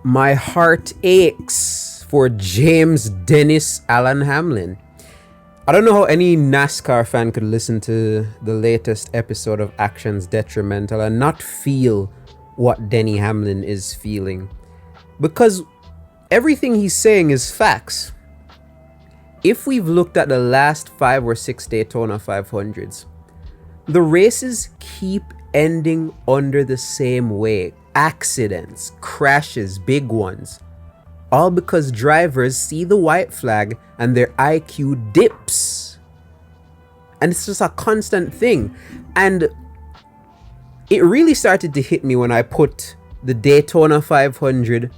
My heart aches for James Dennis Allen Hamlin. I don't know how any NASCAR fan could listen to the latest episode of Actions Detrimental and not feel what Denny Hamlin is feeling. Because everything he's saying is facts. If we've looked at the last 5 or 6 Daytona 500s, the races keep ending under the same way. Accidents, crashes, big ones. All because drivers see the white flag and their IQ dips. And it's just a constant thing. And it really started to hit me when I put the Daytona 500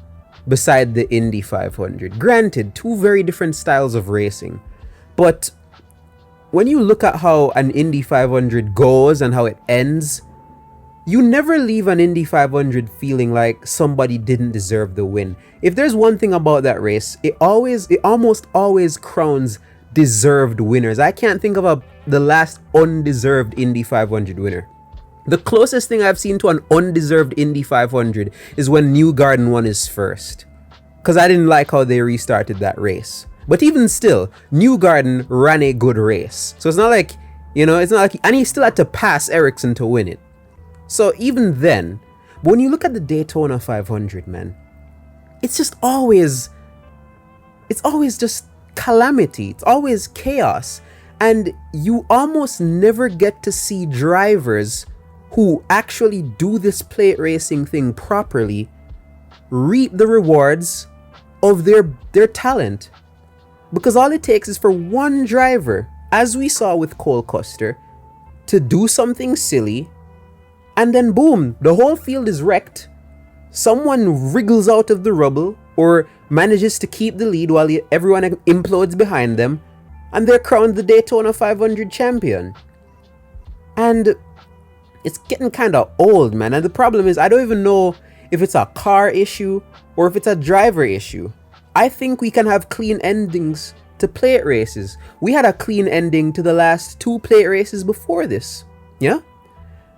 beside the Indy 500. Granted, 2 very different styles of racing. But when you look at how an Indy 500 goes and how it ends, you never leave an Indy 500 feeling like somebody didn't deserve the win. If there's one thing about that race, it almost always crowns deserved winners. I can't think of the last undeserved Indy 500 winner. The closest thing I've seen to an undeserved Indy 500 is when Newgarden won his first. Because I didn't like how they restarted that race. But even still, Newgarden ran a good race. So it's not like, and he still had to pass Ericsson to win it. So even then, when you look at the Daytona 500, man, it's always just calamity. It's always chaos. And you almost never get to see drivers who actually do this plate racing thing properly reap the rewards of their talent. Because all it takes is for one driver, as we saw with Cole Custer, to do something silly, and then boom, the whole field is wrecked. Someone wriggles out of the rubble or manages to keep the lead while everyone implodes behind them, and they're crowned the Daytona 500 champion. And it's getting kind of old, man. And the problem is, I don't even know if it's a car issue or if it's a driver issue. I think we can have clean endings to plate races. We had a clean ending to the last 2 plate races before this. Yeah?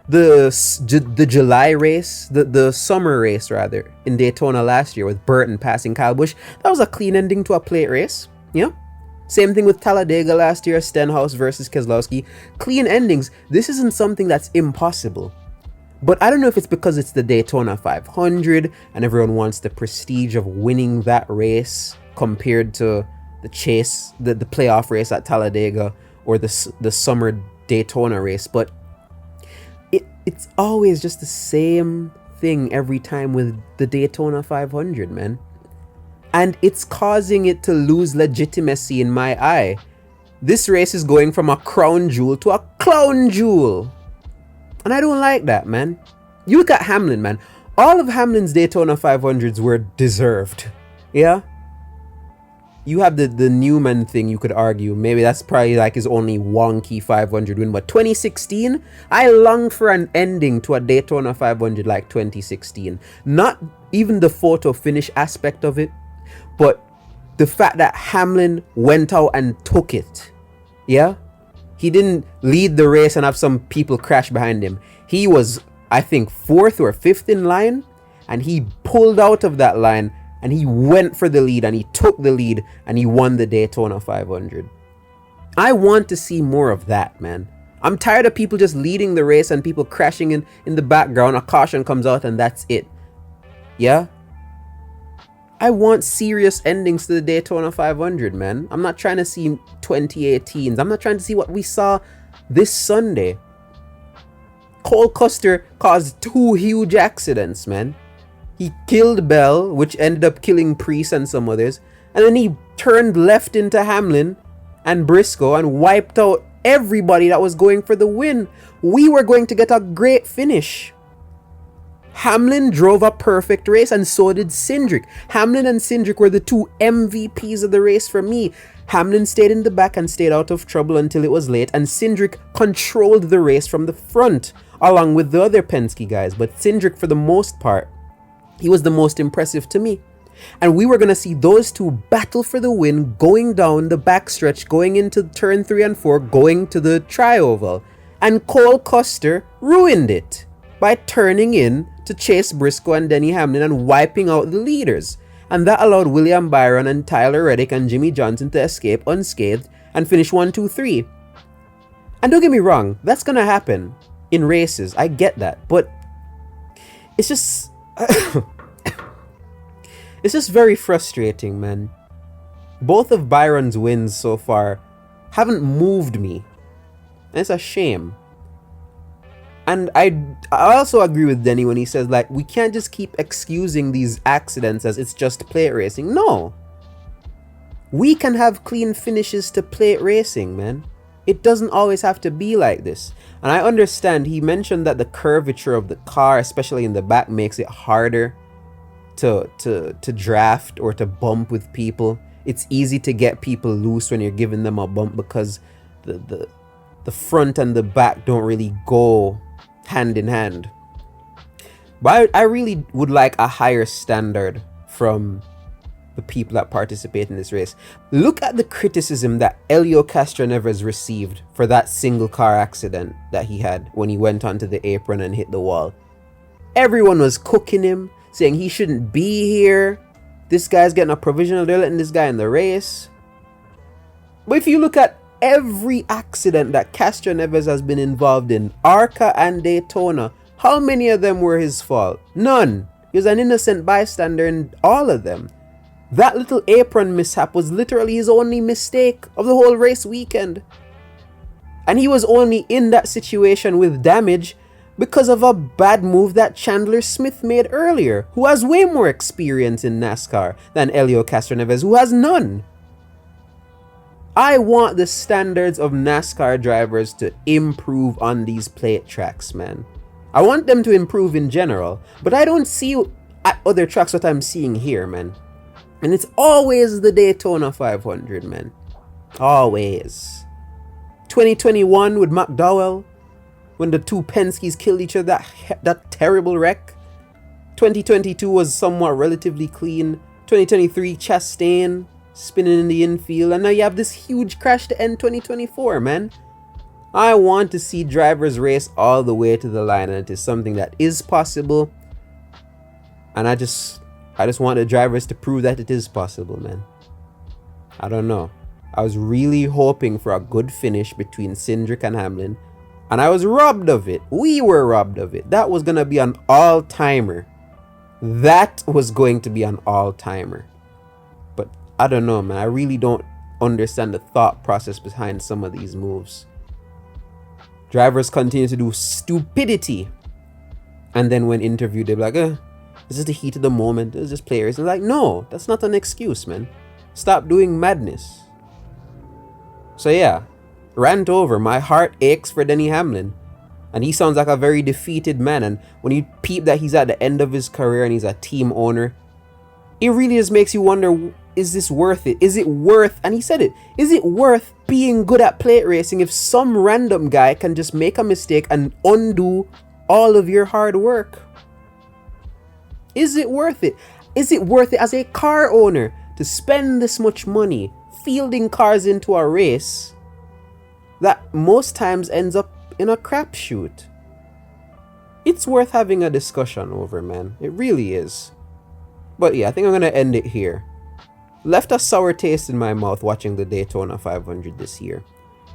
The July race, the summer race rather, in Daytona last year with Burton passing Kyle Busch, that was a clean ending to a plate race. Yeah? Same thing with Talladega last year, Stenhouse versus Keselowski. Clean endings. This isn't something that's impossible. But I don't know if it's because it's the Daytona 500 and everyone wants the prestige of winning that race compared to the chase, the playoff race at Talladega or the summer Daytona race. But it's always just the same thing every time with the Daytona 500, man. And it's causing it to lose legitimacy in my eye. This race is going from a crown jewel to a clown jewel. And I don't like that, man. You look at Hamlin, man. All of Hamlin's Daytona 500s were deserved. Yeah? You have the Newman thing, you could argue. Maybe that's probably like his only wonky 500 win. But 2016, I longed for an ending to a Daytona 500 like 2016. Not even the photo finish aspect of it, but the fact that Hamlin went out and took it. Yeah? He didn't lead the race and have some people crash behind him. He was, I think, 4th or 5th in line, and he pulled out of that line and he went for the lead and he took the lead and he won the Daytona 500. I want to see more of that, man. I'm tired of people just leading the race and people crashing in the background. A caution comes out and that's it. Yeah? I want serious endings to the Daytona 500, man. I'm not trying to see 2018s. I'm not trying to see what we saw this Sunday. Cole Custer caused 2 huge accidents, man. He killed Bell, which ended up killing Priest and some others. And then he turned left into Hamlin and Briscoe and wiped out everybody that was going for the win. We were going to get a great finish. Hamlin drove a perfect race and so did Cindric. Hamlin and Cindric were the 2 MVPs of the race for me. Hamlin stayed in the back and stayed out of trouble until it was late, and Cindric controlled the race from the front along with the other Penske guys. But Cindric, for the most part, he was the most impressive to me. And we were going to see those 2 battle for the win going down the backstretch, going into turn 3 and 4, going to the tri-oval. And Cole Custer ruined it. by turning in to Chase Briscoe and Denny Hamlin and wiping out the leaders. And that allowed William Byron and Tyler Reddick and Jimmy Johnson to escape unscathed and finish 1, 2, 3. And don't get me wrong, that's gonna happen in races. I get that, but it's just it's just very frustrating, man. Both of Byron's wins so far haven't moved me. And it's a shame. And I also agree with Denny when he says, like, we can't just keep excusing these accidents as it's just plate racing. No. We can have clean finishes to plate racing, man. It doesn't always have to be like this. And I understand he mentioned that the curvature of the car, especially in the back, makes it harder to draft or to bump with people. It's easy to get people loose when you're giving them a bump because the front and the back don't really go hand in hand. But I really would like a higher standard from the people that participate in this race. Look at the criticism that Helio Castroneves received for that single car accident that he had when he went onto the apron and hit the wall. Everyone was cooking him, saying he shouldn't be here. This guy's getting a provisional, they're letting this guy in the race. But if you look at every accident that Castroneves has been involved in, ARCA and Daytona, how many of them were his fault? None. He was an innocent bystander in all of them. That little apron mishap was literally his only mistake of the whole race weekend. And he was only in that situation with damage because of a bad move that Chandler Smith made earlier, who has way more experience in NASCAR than Helio Castroneves, who has none. I want the standards of NASCAR drivers to improve on these plate tracks, man. I want them to improve in general, but I don't see at other tracks what I'm seeing here, man. And it's always the Daytona 500, man. Always. 2021 with McDowell, when the two Penskes killed each other, that terrible wreck. 2022 was somewhat relatively clean. 2023, Chastain spinning in the infield, and now you have this huge crash to end 2024, man. I want to see drivers race all the way to the line, and it is something that is possible. And I just want the drivers to prove that it is possible, man. I don't know. I was really hoping for a good finish between Cindric and Hamlin, and I was robbed of it. We were robbed of it. That was gonna be an all-timer. That was going to be an all-timer. But I don't know, man. I really don't understand the thought process behind some of these moves. Drivers continue to do stupidity, and then when interviewed, they're like, this is the heat of the moment. It's just players. And like, no, that's not an excuse, man. Stop doing madness. So yeah, rant over. My heart aches for Denny Hamlin. And he sounds like a very defeated man. And when you peep that he's at the end of his career and he's a team owner, it really just makes you wonder, is this worth it? Is it worth, and he said it, is it worth being good at plate racing if some random guy can just make a mistake and undo all of your hard work? Is it worth it? Is it worth it as a car owner to spend this much money fielding cars into a race that most times ends up in a crapshoot? It's worth having a discussion over, man. It really is. But yeah, I think I'm going to end it here. Left a sour taste in my mouth watching the Daytona 500 this year.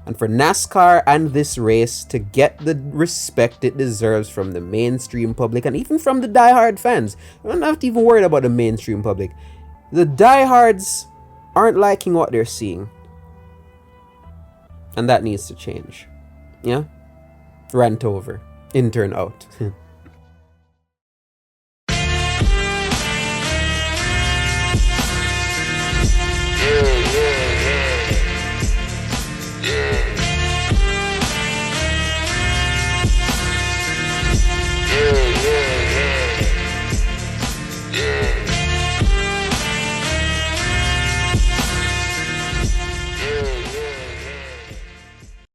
And for NASCAR and this race to get the respect it deserves from the mainstream public and even from the diehard fans. I'm not even worried about the mainstream public. The diehards aren't liking what they're seeing. And that needs to change. Yeah? Rant over. Intern out.